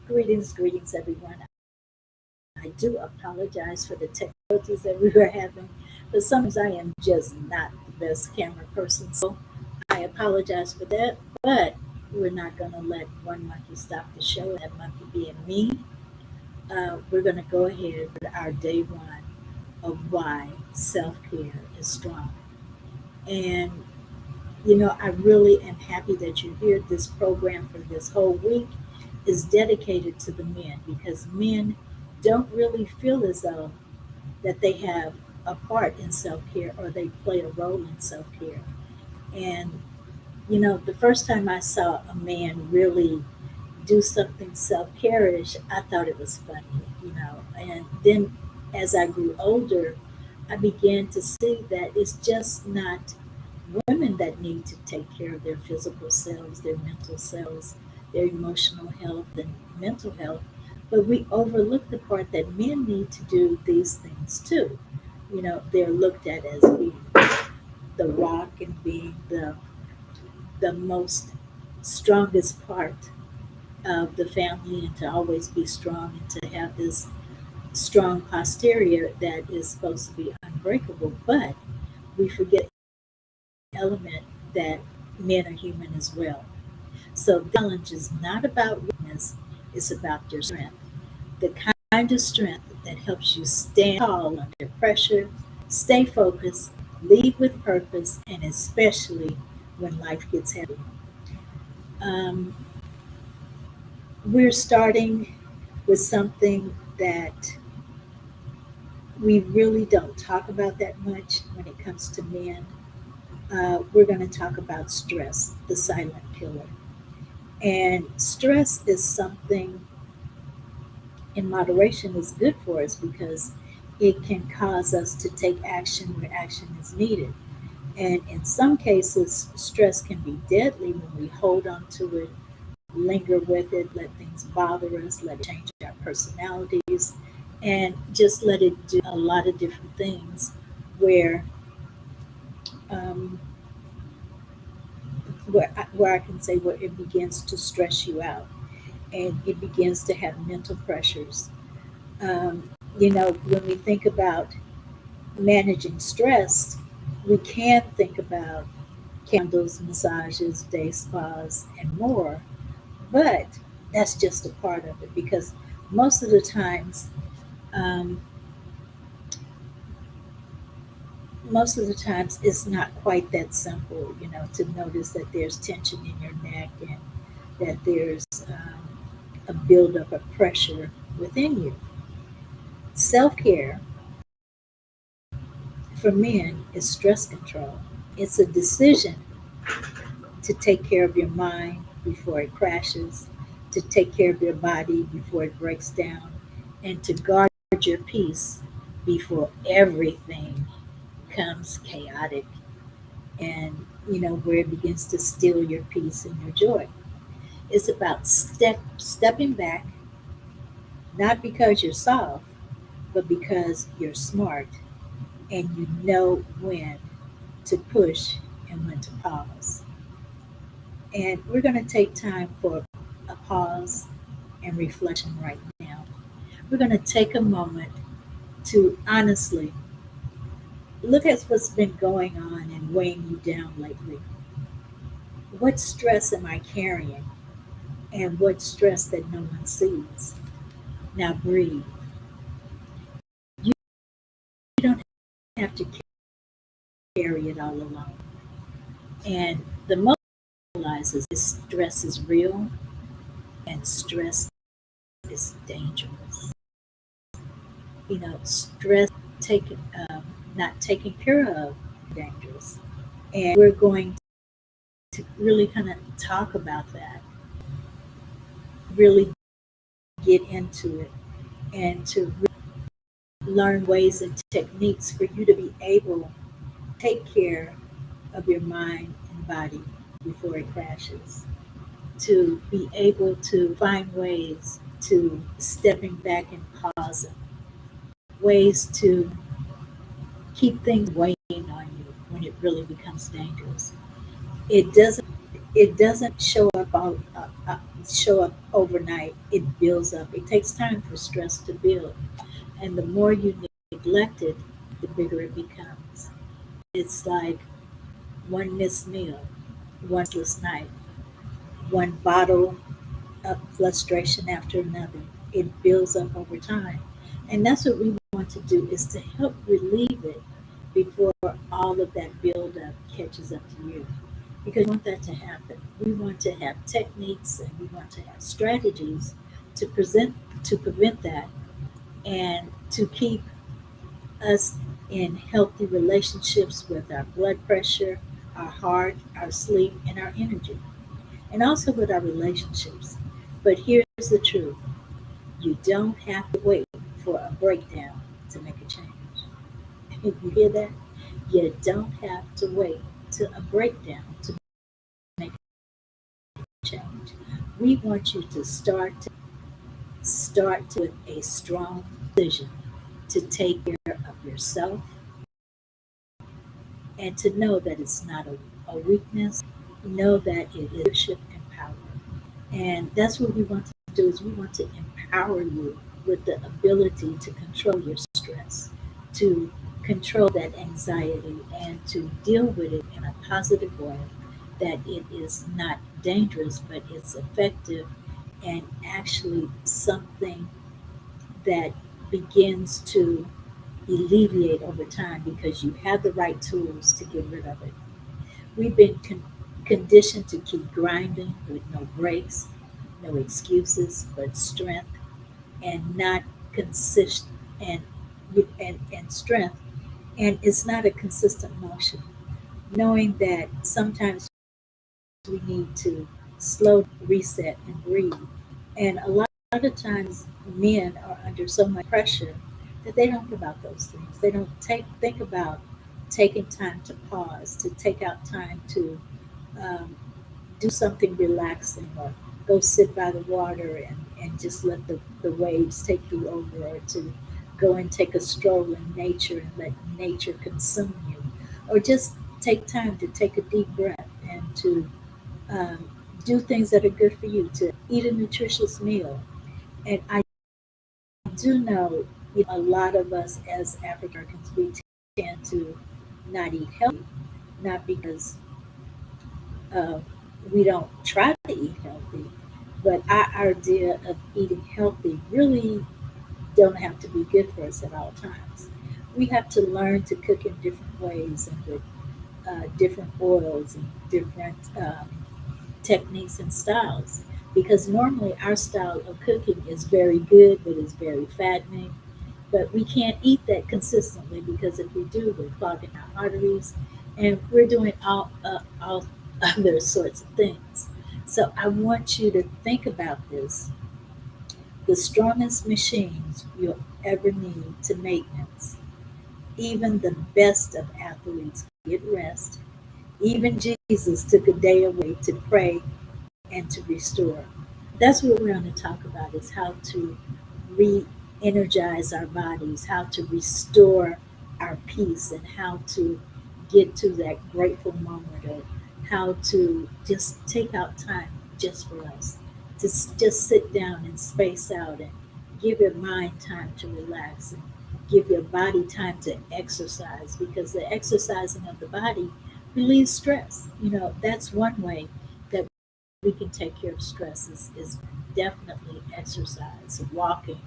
Greetings, everyone. I do apologize for the difficulties that we were having, but sometimes I am just not the best camera person, so I apologize for that. But we're not going to let one monkey stop the show, that monkey being me. We're going to go ahead with our day one of why self care is strong. And, I really am happy that you're here. This program for this whole week is dedicated to the men because men don't really feel as though that they have a part in self care or they play a role in self care. And, the first time I saw a man really do something self care-ish, I thought it was funny. And then as I grew older, I began to see that it's just not women that need to take care of their physical selves, their mental selves, their emotional health and mental health. But we overlook the part that men need to do these things too. They're looked at as being the rock and being the most strongest part of the family and to always be strong and to have this strong posterior that is supposed to be unbreakable. But we forget the element that men are human as well. So the challenge is not about weakness, it's about your strength. The kind of strength that helps you stand tall under pressure, stay focused, lead with purpose, and especially when life gets heavy. Um, we're starting with something that we really don't talk about that much when it comes to men. We're going to talk about stress, the silent killer. And stress is something in moderation is good for us because it can cause us to take action where action is needed. And in some cases, stress can be deadly when we hold on to it, linger with it, let things bother us, let it change our personalities, and just let it do a lot of different things where um, where I can say where it begins to stress you out and it begins to have mental pressures. When we think about managing stress, we can think about candles, massages, day spas, and more. But that's just a part of it because most of the times, um, it's not quite that simple, to notice that there's tension in your neck and that there's a buildup of pressure within you. Self care for men is stress control. It's a decision to take care of your mind before it crashes, to take care of your body before it breaks down, and to guard your peace before everything becomes chaotic and where it begins to steal your peace and your joy. It's about stepping back, not because you're soft, but because you're smart and you know when to push and when to pause. And we're going to take time for a pause and reflection right now. We're going to take a moment to honestly look at what's been going on and weighing you down lately. What stress am I carrying? And what stress that no one sees? Now breathe. You don't have to carry it all alone. And the most realizes is stress is real and stress is dangerous. Stress taken not taken care of dangerous. And we're going to really kind of talk about that, really get into it, and to learn ways and techniques for you to be able to take care of your mind and body before it crashes, to be able to find ways to stepping back and pausing, ways to keep things weighing on you when it really becomes dangerous. It doesn't. it doesn't show up overnight. It builds up. It takes time for stress to build, and the more you neglect it, the bigger it becomes. It's like one missed meal, one sleepless night, one bottle of frustration after another. It builds up over time. And that's what we want to do, is to help relieve it before all of that buildup catches up to you. Because we want that to happen. We want to have techniques and we want to have strategies to present to prevent that, and to keep us in healthy relationships with our blood pressure, our heart, our sleep, and our energy, and also with our relationships. But here's the truth: you don't have to wait for a breakdown to make a change. You hear that? You don't have to wait to a breakdown to make a change. We want you to start with a strong decision to take care of yourself, and to know that it's not a weakness. Know that it is leadership and power. And that's what we want to do, is we want to empower you with the ability to control your stress, to control that anxiety, and to deal with it in a positive way, that it is not dangerous, but it's effective, and actually something that begins to alleviate over time because you have the right tools to get rid of it. We've been conditioned to keep grinding with no breaks, no excuses, but strength, and not consist and and strength. And it's not a consistent motion. Knowing that sometimes we need to slow, reset, and breathe. And a lot of times men are under so much pressure that they don't think about those things. They don't think about taking time to pause, to take out time to um, do something relaxing, or go sit by the water and just let the waves take you over, or to go and take a stroll in nature and let nature consume you, or just take time to take a deep breath and to um, do things that are good for you, to eat a nutritious meal. And I do know, a lot of us as African Americans, we tend to not eat healthy, not because uh, we don't try to eat healthy, but our idea of eating healthy really don't have to be good for us at all times. We have to learn to cook in different ways and with different oils and different techniques and styles. Because normally our style of cooking is very good, but it's very fattening. But we can't eat that consistently, because if we do, we're clogging our arteries, and we're doing all other sorts of things. So I want you to think about this. The strongest machines you'll ever need to maintenance. Even the best of athletes get rest. Even Jesus took a day away to pray and to restore. That's what we're going to talk about, is how to re-energize our bodies, how to restore our peace, and how to get to that grateful moment, or how to just take out time just for us, to just sit down and space out, and give your mind time to relax, and give your body time to exercise, because the exercising of the body relieves stress. That's one way that we can take care of stress, is definitely exercise, walking.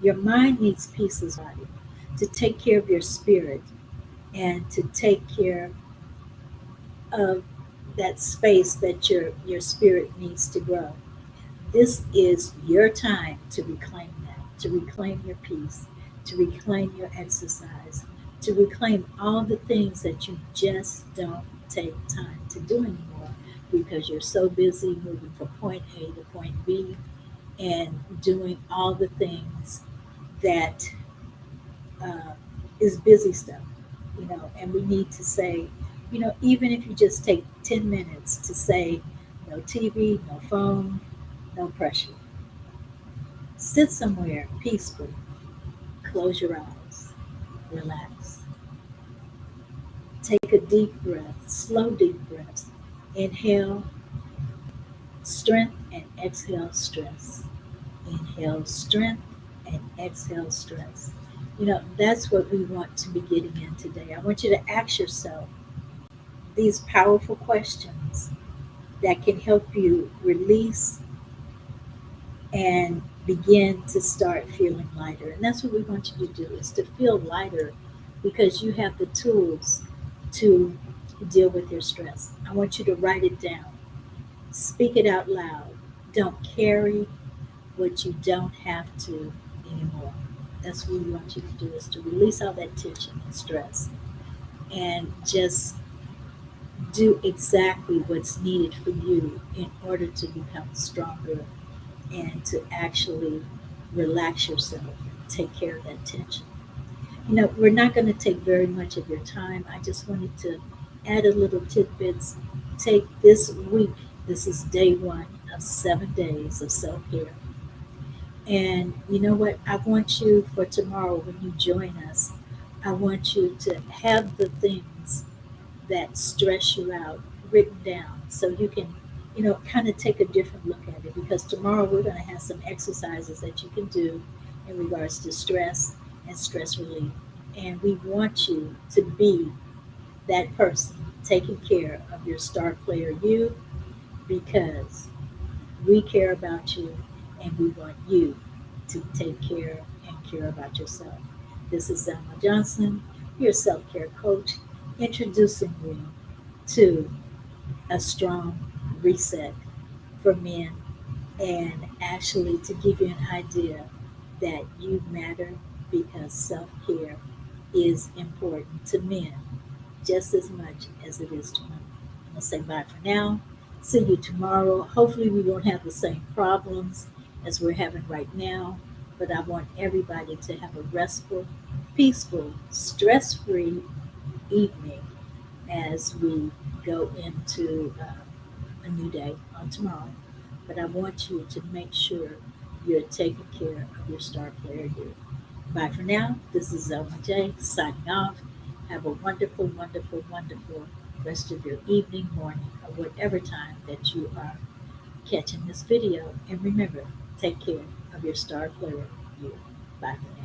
Your mind needs peace as well, to take care of your spirit, and to take care of that space that your spirit needs to grow. This is your time to reclaim that, to reclaim your peace, to reclaim your exercise, to reclaim all the things that you just don't take time to do anymore, because you're so busy moving from point A to point B, and doing all the things that uh, is busy stuff. And we need to say, even if you just take 10 minutes to say, no TV, no phone, no pressure. Sit somewhere peaceful, close your eyes, relax. Take a deep breath, slow deep breaths. Inhale, strength and exhale stress. Inhale strength and exhale stress. That's what we want to be getting in today. I want you to ask yourself these powerful questions that can help you release and begin to start feeling lighter. And that's what we want you to do, is to feel lighter because you have the tools to deal with your stress. I want you to write it down. Speak it out loud. Don't carry what you don't have to anymore. That's what we want you to do, is to release all that tension and stress and just do exactly what's needed for you in order to become stronger and to actually relax yourself, take care of that tension. We're not going to take very much of your time. I just wanted to add a little tidbits. Take this week, this is day one of 7 days of self care. And you know what? I want you for tomorrow when you join us, I want you to have the things that stress you out written down so you can, kind of take a different look at it. Because tomorrow we're going to have some exercises that you can do in regards to stress and stress relief. And we want you to be that person taking care of your star player you, because we care about you and we want you to take care and care about yourself. This is Selma Johnson, your self care coach, introducing you to a strong reset for men, and actually to give you an idea that you matter, because self care is important to men just as much as it is to women. I'm going to say bye for now. See you tomorrow. Hopefully, we won't have the same problems as we're having right now, but I want everybody to have a restful, peaceful, stress free evening as we go into a new day on tomorrow. But I want you to make sure you're taking care of your star player here. Bye for now. This is Zelma J signing off. Have a wonderful, wonderful, wonderful rest of your evening, morning, or whatever time that you are catching this video. And remember, take care of your star player, you. Bye for now.